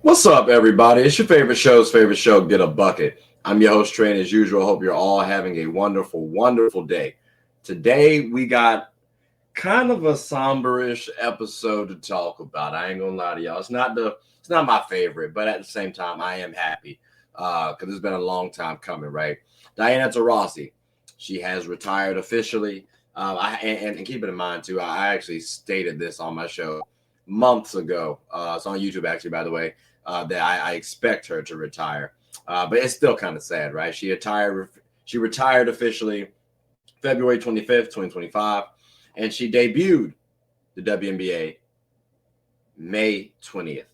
What's up, everybody? It's your favorite show, Get a Bucket. I'm your host, Trey, and as usual, hope you're all having a wonderful, wonderful day. Today, we got kind of a somberish episode to talk about. I ain't gonna lie to y'all. It's not my favorite, but at the same time, I am happy because it's been a long time coming, right? Diana Taurasi, she has retired officially. And keep it in mind too, I actually stated this on my show months ago. It's on YouTube, actually, by the way. That I expect her to retire. But it's still kind of sad, right? She retired officially February 25th, 2025, and she debuted the WNBA May 20th,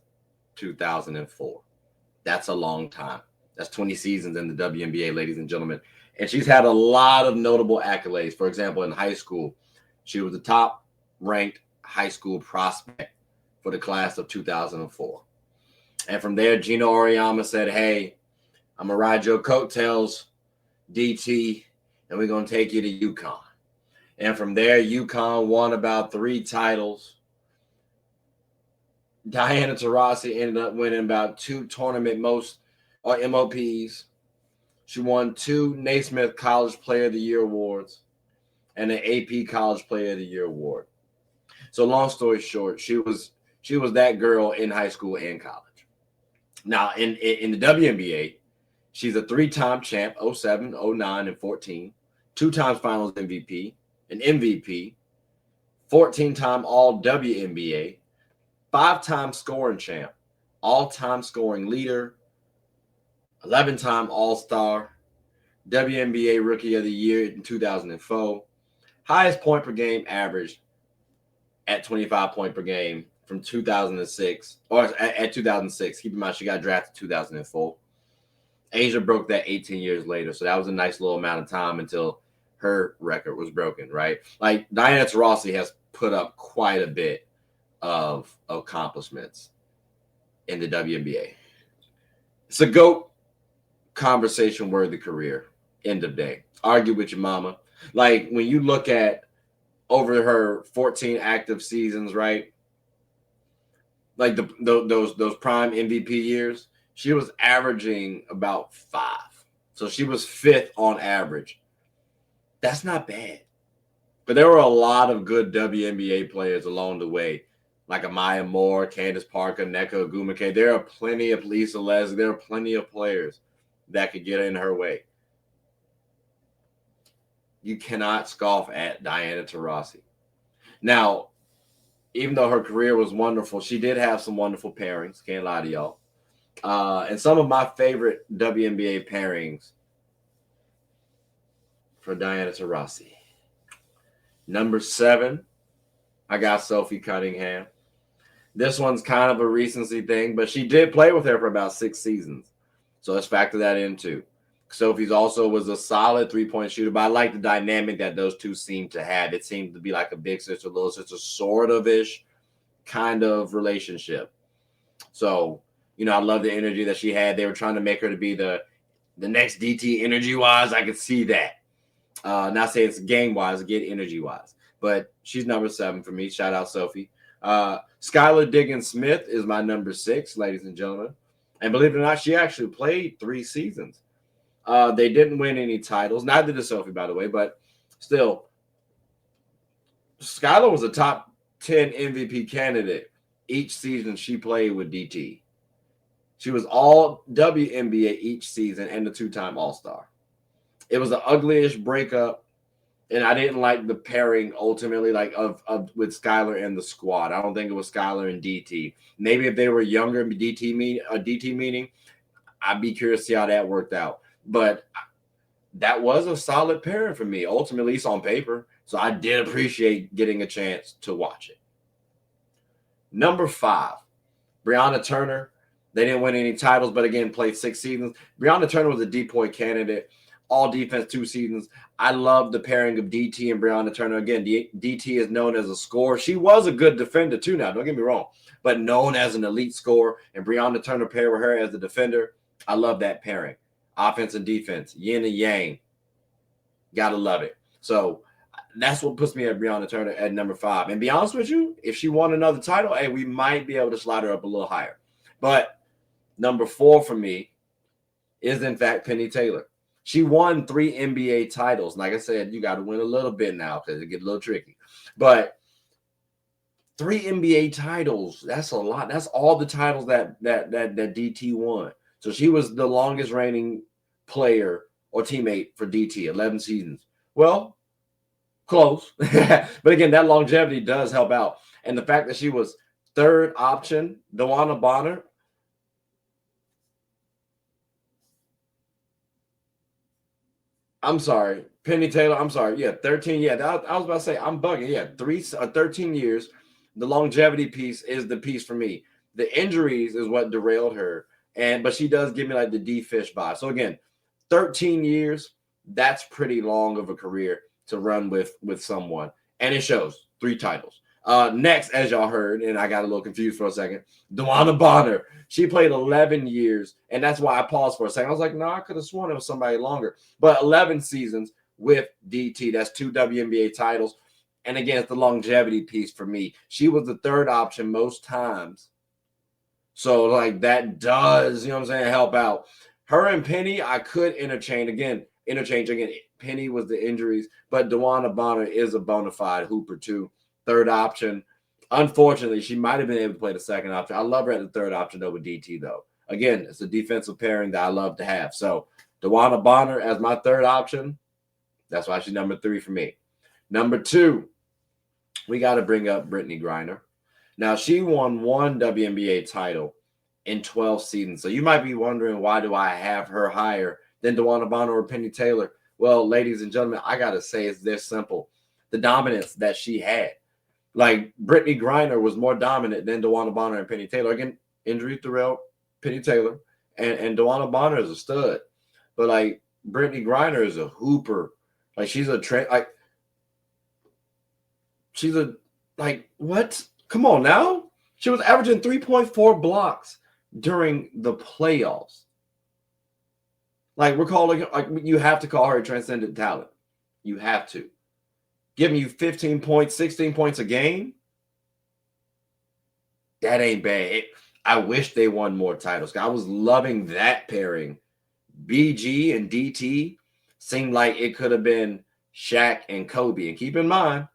2004. That's a long time. That's 20 seasons in the WNBA, ladies and gentlemen. And she's had a lot of notable accolades. For example, in high school, she was the top ranked high school prospect for the class of 2004. And from there, Gino Auriemma said, hey, I'm going to ride your coattails, DT, and we're going to take you to UConn. And from there, UConn won about 3 titles. Diana Taurasi ended up winning about 2 tournament MOPs. She won 2 Naismith College Player of the Year awards and an AP College Player of the Year award. So long story short, she was that girl in high school and college. Now, in the WNBA, she's a 3-time champ, 07, 09, and 14, 2 times finals MVP, an MVP, 14-time All-WNBA, 5-time scoring champ, all-time scoring leader, 11-time All-Star, WNBA Rookie of the Year in 2004, highest point per game average at 25 points per game from 2006, or at 2006. Keep in mind, she got drafted 2004. Asia broke that 18 years later, so that was a nice little amount of time until her record was broken, right? Like, Diana Taurasi has put up quite a bit of accomplishments in the WNBA. It's a GOAT conversation-worthy career, end of day. Argue with your mama. Like, when you look at over her 14 active seasons, right? Like those prime MVP years, she was averaging about 5. So she was 5th on average. That's not bad. But there were a lot of good WNBA players along the way, like Amaya Moore, Candace Parker, Nneka Ogwumike. There are plenty of Lisa Leslie. There are plenty of players that could get in her way. You cannot scoff at Diana Taurasi. Now, even though her career was wonderful, she did have some wonderful pairings. Can't lie to y'all. And some of my favorite WNBA pairings for Diana Taurasi. Number 7, I got Sophie Cunningham. This one's kind of a recency thing, but she did play with her for about 6 seasons. So let's factor that in too. Sophie's also was a solid 3-point shooter, but I like the dynamic that those two seem to have. It seemed to be like a big sister, little sister, sort of-ish kind of relationship. So, I love the energy that she had. They were trying to make her to be the next DT energy-wise. I could see that. Not saying it's game-wise, get energy-wise. But she's number 7 for me. Shout out, Sophie. Skylar Diggins-Smith is my number 6, ladies and gentlemen. And believe it or not, she actually played 3 seasons. They didn't win any titles. Neither did Sophie, by the way, but still, Skylar was a top 10 MVP candidate each season she played with DT. She was all WNBA each season and a 2-time All-Star. It was an ugly-ish breakup, and I didn't like the pairing ultimately, like of with Skylar and the squad. I don't think it was Skylar and DT. Maybe if they were younger, DT meaning, I'd be curious to see how that worked out. But that was a solid pairing for me, ultimately, at least on paper. So I did appreciate getting a chance to watch it. Number 5, Brianna Turner. They didn't win any titles, but again, played 6 seasons. Brianna Turner was a DPOY candidate, all defense 2 seasons. I love the pairing of DT and Brianna Turner. Again, DT is known as a scorer. She was a good defender too now, don't get me wrong, but known as an elite scorer. And Brianna Turner paired with her as the defender. I love that pairing. Offense and defense, yin and yang. Gotta love it. So that's what puts me at Brianna Turner at number 5. And be honest with you, if she won another title, hey, we might be able to slide her up a little higher. But Number 4 for me is, in fact, Penny Taylor. She won 3 NBA titles. Like I said, you got to win a little bit now because it gets a little tricky. But 3 NBA titles, that's a lot. That's all the titles that DT won. So she was the longest reigning player or teammate for DT, 11 seasons. Well, close. But again, that longevity does help out. And the fact that she was third option, Dewana Bonner. I'm sorry, Penny Taylor. I'm sorry. Yeah, 13. Yeah, I was about to say I'm bugging. Yeah, 13 years. The longevity piece is the piece for me. The injuries is what derailed her, but she does give me like the D Fish vibe. So again, 13 years. That's pretty long of a career to run with someone, and it shows 3 titles. Next, as y'all heard, and I got a little confused for a second, Dewana Bonner. She played 11 years, and that's why I paused for a second. I was like, no, I could have sworn it was somebody longer. But 11 seasons with DT. That's 2 WNBA titles. And again, it's the longevity piece for me. She was the third option most times. So, like, that does, help out. Her and Penny, I could interchange again. Penny was the injuries, but Dewana Bonner is a bona fide hooper too. Third option. Unfortunately, she might have been able to play the second option. I love her at the third option over DT, though. Again, it's a defensive pairing that I love to have. So, Dewana Bonner as my third option. That's why she's number 3 for me. Number 2, we got to bring up Brittany Griner. Now, she won 1 WNBA title in 12 seasons. So you might be wondering, why do I have her higher than Dewana Bonner or Penny Taylor? Well, ladies and gentlemen, I got to say it's this simple. The dominance that she had. Like, Brittany Griner was more dominant than Dewana Bonner and Penny Taylor. Again, injury throughout Penny Taylor. And Dewana Bonner is a stud. But, like, Brittany Griner is a hooper. Like, she's what? Come on now. She was averaging 3.4 blocks during the playoffs. Like, you have to call her a transcendent talent. You have to. Giving you 15 points, 16 points a game. That ain't bad. I wish they won more titles. I was loving that pairing. BG and DT seemed like it could have been Shaq and Kobe. And keep in mind,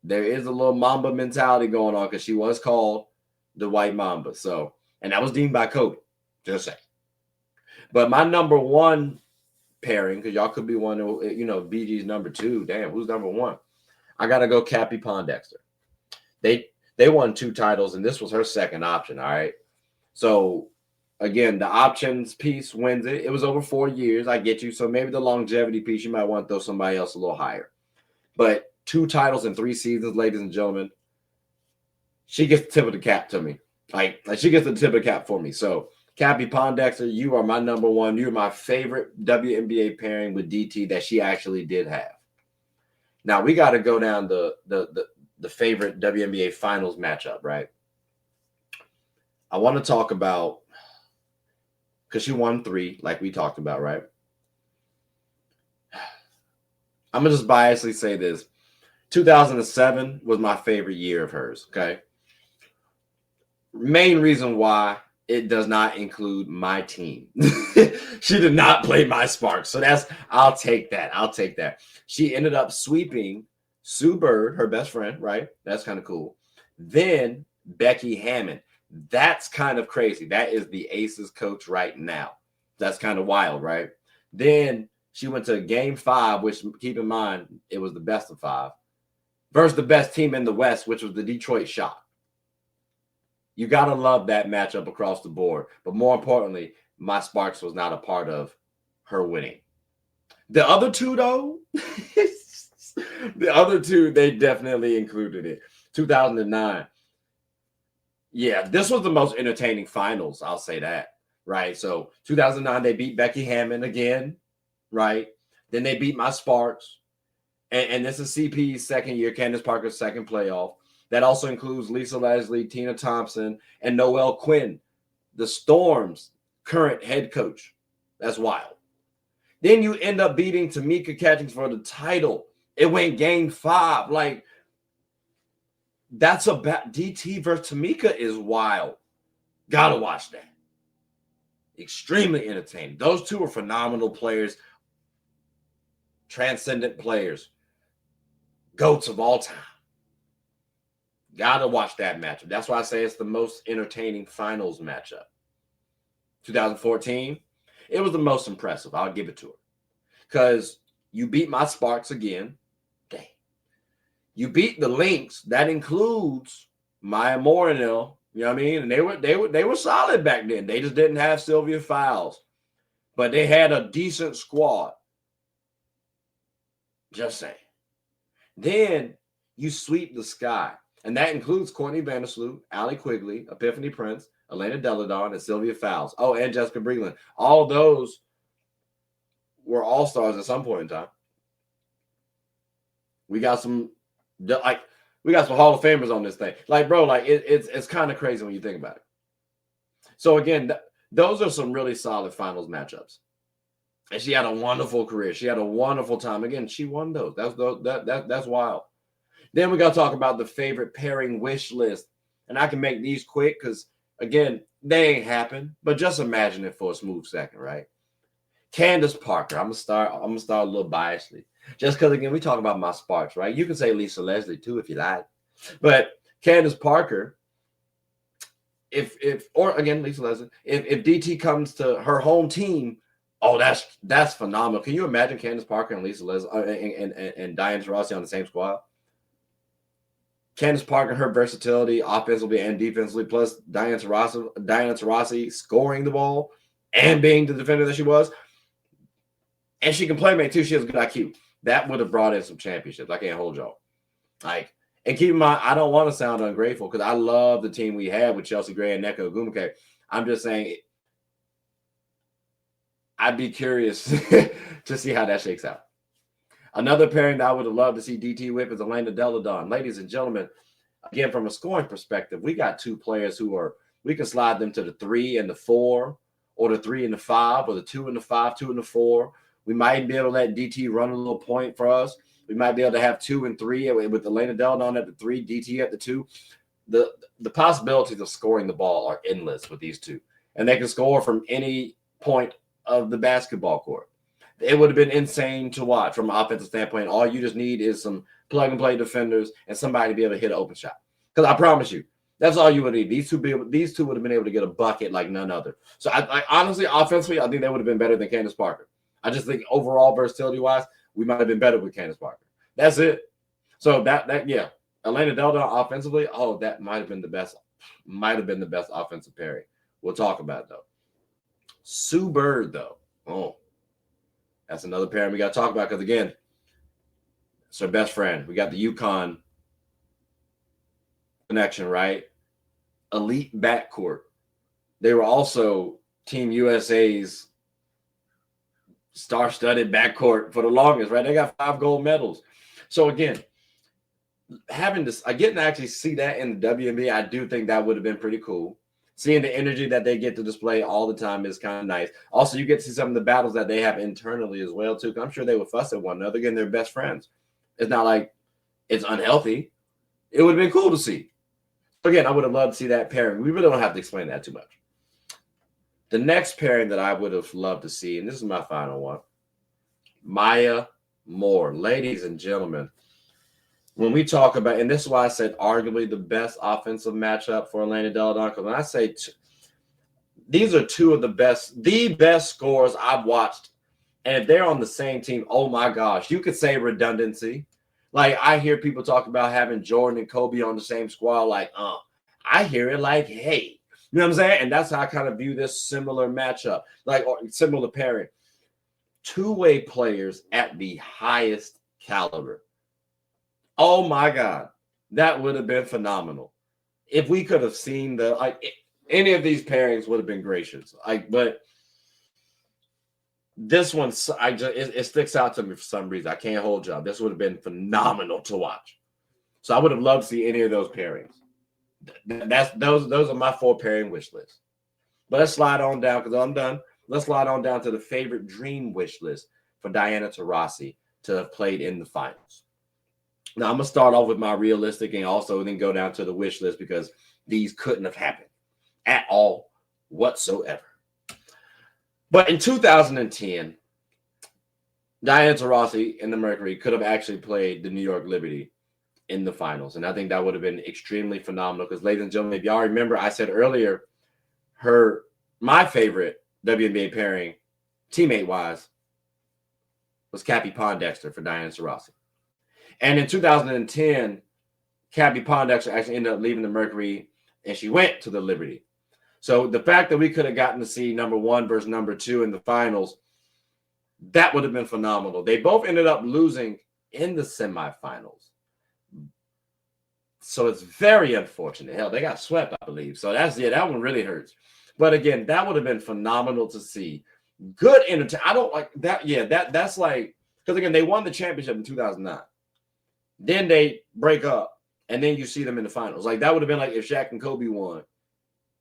there is a little Mamba mentality going on because she was called the White Mamba. So, and that was deemed by Kobe. Just saying. But my number 1 pairing, because y'all could be wondering, BG's number 2. Damn, who's number 1? I got to go Cappie Pondexter. They won 2 titles, and this was her second option, all right? So, again, the options piece wins it. It was over 4 years. I get you. So maybe the longevity piece, you might want to throw somebody else a little higher. But 2 titles in 3 seasons, ladies and gentlemen, she gets the tip of the cap to me. Like she gets the tip of the cap for me. So, Cappie Pondexter, you are my number 1. You're my favorite WNBA pairing with DT that she actually did have. Now, we got to go down the favorite WNBA finals matchup, right? I want to talk about, because she won 3, like we talked about, right? I'm going to just biasly say this. 2007 was my favorite year of hers, okay? Main reason why it does not include my team. She did not play my Sparks. So I'll take that. She ended up sweeping Sue Bird, her best friend, right? That's kind of cool. Then Becky Hammon. That's kind of crazy. That is the Aces coach right now. That's kind of wild, right? Then she went to game 5, which, keep in mind, it was the best of 5, versus the best team in the West, which was the Detroit Shock. You got to love that matchup across the board. But more importantly, my Sparks was not a part of her winning. The other 2, though, they definitely included it. 2009. Yeah, this was the most entertaining finals. I'll say that, right? So 2009, they beat Becky Hammon again, right? Then they beat my Sparks. And this is CP's second year, Candace Parker's second playoff. That also includes Lisa Leslie, Tina Thompson, and Noelle Quinn, the Storm's current head coach. That's wild. Then you end up beating Tamika Catchings for the title. It went game 5. Like, that's DT versus Tamika is wild. Gotta watch that. Extremely entertaining. Those two are phenomenal players, transcendent players, GOATs of all time. Gotta watch that matchup. That's why I say it's the most entertaining finals matchup. 2014, it was the most impressive. I'll give it to her. Because you beat my Sparks again. Dang. You beat the Lynx. That includes Maya Moore and them. You know what I mean? And they were solid back then. They just didn't have Sylvia Fowles. But they had a decent squad. Just saying. Then you sweep the sky. And that includes Courtney Vandersloot, Allie Quigley, Epiphany Prince, Elena Deladon, and Sylvia Fowles. Oh, and Jessica Breland. All those were all-stars at some point in time. We got some Hall of Famers on this thing. Like, bro, like it's kind of crazy when you think about it. So again, those are some really solid finals matchups. And she had a wonderful career. She had a wonderful time. Again, she won those. That's wild. Then we got to talk about the favorite pairing wish list. And I can make these quick because, again, they ain't happen. But just imagine it for a smooth second, right? Candace Parker. I'm gonna start a little biasly. Just because, again, we talk about my Sparks, right? You can say Lisa Leslie, too, if you like. But Candace Parker, or again, Lisa Leslie, if DT comes to her home team, oh, that's phenomenal. Can you imagine Candace Parker and Lisa Leslie and Diana Taurasi on the same squad? Candace Parker, her versatility offensively and defensively, plus Diana Taurasi scoring the ball and being the defender that she was. And she can play make too. She has good IQ. That would have brought in some championships. I can't hold y'all. Like, and keep in mind, I don't want to sound ungrateful because I love the team we had with Chelsea Gray and Nneka Ogwumike. I'm just saying I'd be curious to see how that shakes out. Another pairing that I would have loved to see DT with is Elena Deladon. Ladies and gentlemen, again, from a scoring perspective, we got two players we can slide them to the 3 and the 4, or the 3 and the 5, or the 2 and the 5, 2 and the 4. We might be able to let DT run a little point for us. We might be able to have 2 and 3 with Elena Deladon at the 3, DT at the 2. The possibilities of scoring the ball are endless with these two. And they can score from any point of the basketball court. It would have been insane to watch from an offensive standpoint. All you just need is some plug-and-play defenders and somebody to be able to hit an open shot. Because I promise you, that's all you would need. These two would have been able to get a bucket like none other. So I honestly, offensively, I think they would have been better than Candace Parker. I just think overall versatility-wise, we might have been better with Candace Parker. That's it. So yeah. Elena Deladon offensively, that might have been the best offensive pairing. We'll talk about it, though. Sue Bird, though. That's another pairing we got to talk about because, again, it's her best friend. We got the UConn connection, right? Elite backcourt. They were also Team USA's star-studded backcourt for the longest, right? They got 5 gold medals. So, again, getting to actually see that in the WNBA, I do think that would have been pretty cool. Seeing the energy that they get to display all the time is kind of nice. Also, you get to see some of the battles that they have internally as well, too. I'm sure they would fuss at one another. Again, they're best friends. It's not like it's unhealthy. It would have been cool to see. Again, I would have loved to see that pairing. We really don't have to explain that too much. The next pairing that I would have loved to see, and this is my final one, Maya Moore. Ladies and gentlemen, when we talk about, and this is why I said arguably the best offensive matchup for Elena Deladon, because when I say these are two of the best scorers I've watched, and if they're on the same team, oh my gosh, you could say redundancy. Like, I hear people talk about having Jordan and Kobe on the same squad, like, I hear it like, hey, you know what I'm saying? And that's how I kind of view this similar matchup, or similar pairing. Two-way players at the highest caliber. Oh my God, that would have been phenomenal. If we could have seen any of these pairings would have been gracious. But this one, it sticks out to me for some reason. I can't hold y'all. This would have been phenomenal to watch. So I would have loved to see any of those pairings. Those are my 4 pairing wish lists. But let's slide on down because I'm done. Let's slide on down to the favorite dream wish list for Diana Taurasi to have played in the finals. Now, I'm going to start off with my realistic and also then go down to the wish list because these couldn't have happened at all whatsoever. But in 2010, Diana Taurasi and the Mercury could have actually played the New York Liberty in the finals. And I think that would have been extremely phenomenal because, ladies and gentlemen, if y'all remember, I said earlier, my favorite WNBA pairing, teammate-wise, was Cappie Pondexter for Diana Taurasi. And in 2010, Cappie Pondexter actually ended up leaving the Mercury, and she went to the Liberty. So the fact that we could have gotten to see number 1 versus number 2 in the finals, that would have been phenomenal. They both ended up losing in the semifinals. So it's very unfortunate. Hell, they got swept, I believe. So that one really hurts. But again, that would have been phenomenal to see. Good entertainment. I don't like that. Yeah, that's like, because again, they won the championship in 2009. Then they break up, and then you see them in the finals. Like, that would have been like if Shaq and Kobe won,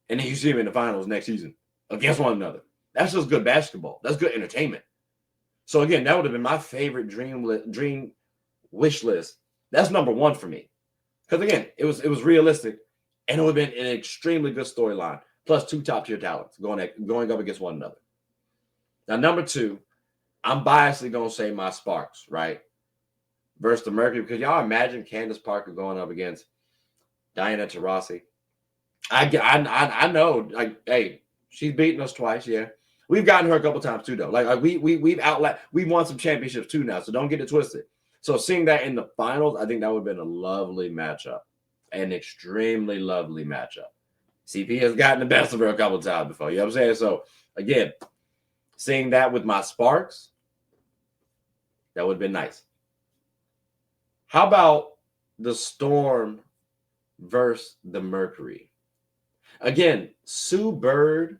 and then you see them in the finals next season against one another. That's just good basketball. That's good entertainment. So again, that would have been my favorite dream wish list. That's number 1 for me. Because again, it was realistic, and it would have been an extremely good storyline. Plus 2 top-tier talents going up against one another. Now, number 2, I'm biasedly going to say my Sparks, right? Versus the Mercury. Because y'all imagine Candace Parker going up against Diana Taurasi. I know, like, hey, she's beaten us twice, yeah. We've gotten her a couple times too, though. Like we've won some championships too now, so don't get it twisted. So seeing that in the finals, I think that would have been a lovely matchup, an extremely lovely matchup. CP has gotten the best of her a couple times before, you know what I'm saying? So again, seeing that with my Sparks, that would have been nice. How about the Storm versus the Mercury? Again, Sue Bird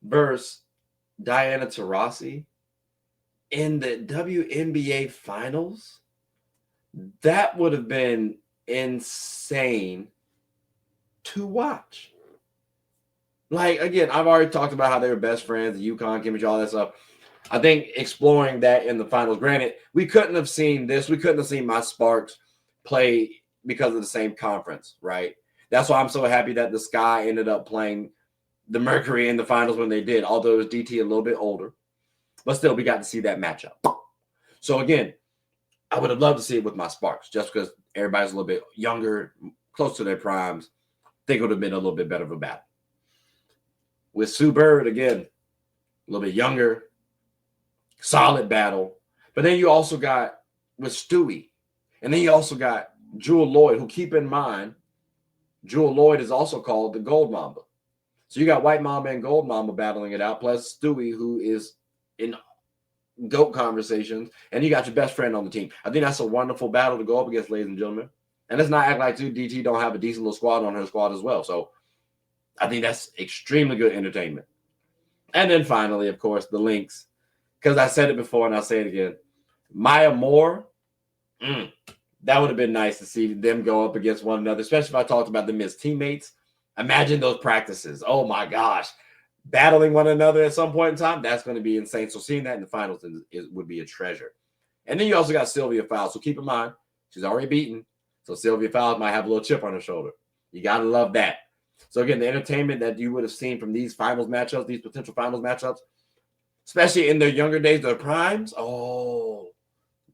versus Diana Taurasi in the WNBA finals. That would have been insane to watch. Like, again, I've already talked about how they were best friends, the UConn chemistry, all that stuff. I think exploring that in the finals. Granted, we couldn't have seen this. We couldn't have seen my Sparks play because of the same conference, right? That's why I'm so happy that the Sky ended up playing the Mercury in the finals when they did, although it was DT a little bit older. But still, we got to see that matchup. So again, I would have loved to see it with my Sparks, just because everybody's a little bit younger, close to their primes. I think it would have been a little bit better of a battle. With Sue Bird, again, a little bit younger, solid battle. But then you also got with Stewie. And then you also got Jewel Lloyd, who, keep in mind, Jewel Lloyd is also called the Gold Mamba. So you got White Mamba and Gold Mamba battling it out, plus Stewie, who is in GOAT conversations, and you got your best friend on the team. I think that's a wonderful battle to go up against, ladies and gentlemen. And let's not act like DT don't have a decent little squad on her squad as well. So I think that's extremely good entertainment. And then finally, of course, the Lynx, because I said it before and I'll say it again. Maya Moore, that would have been nice to see them go up against one another, especially if I talked about them as teammates. Imagine those practices. Oh, my gosh. Battling one another at some point in time, that's going to be insane. So seeing that in the finals would be a treasure. And then you also got Sylvia Fowles. So keep in mind, she's already beaten. So Sylvia Fowles might have a little chip on her shoulder. You got to love that. So again, the entertainment that you would have seen from these finals matchups, these potential finals matchups, especially in their younger days, their primes, oh,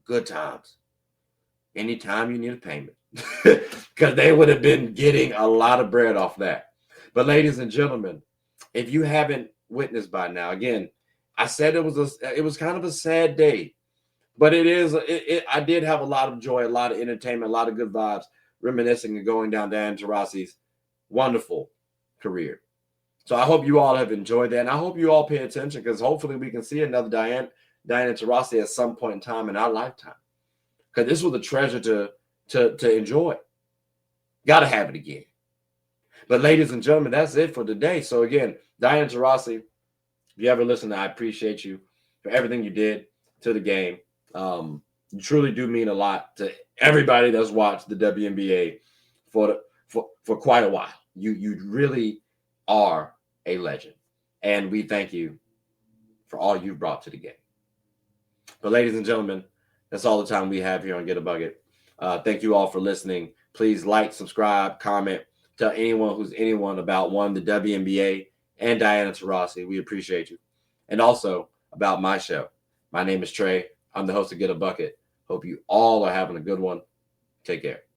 good times. Anytime you need a payment. Because they would have been getting a lot of bread off that. But ladies and gentlemen, if you haven't witnessed by now, again, I said it was kind of a sad day, but I did have a lot of joy, a lot of entertainment, a lot of good vibes, reminiscing and going down Diana Taurasi's wonderful career. So I hope you all have enjoyed that, and I hope you all pay attention, because hopefully we can see another Diana Taurasi at some point in time in our lifetime, because this was a treasure to enjoy. Got to have it again. But ladies and gentlemen, that's it for today. So again, Diana Taurasi, if you ever listen, I appreciate you for everything you did to the game. You truly do mean a lot to everybody that's watched the WNBA for quite a while. You really are a legend, and we thank you for all you've brought to the game. But ladies and gentlemen, that's all the time we have here on Get a Bucket. Thank you all for listening. Please like, subscribe, comment. Tell anyone who's anyone about the WNBA and Diana Taurasi. We appreciate you. and also about my show. My name is Trey. I'm the host of Get a Bucket. Hope you all are having a good one. Take care.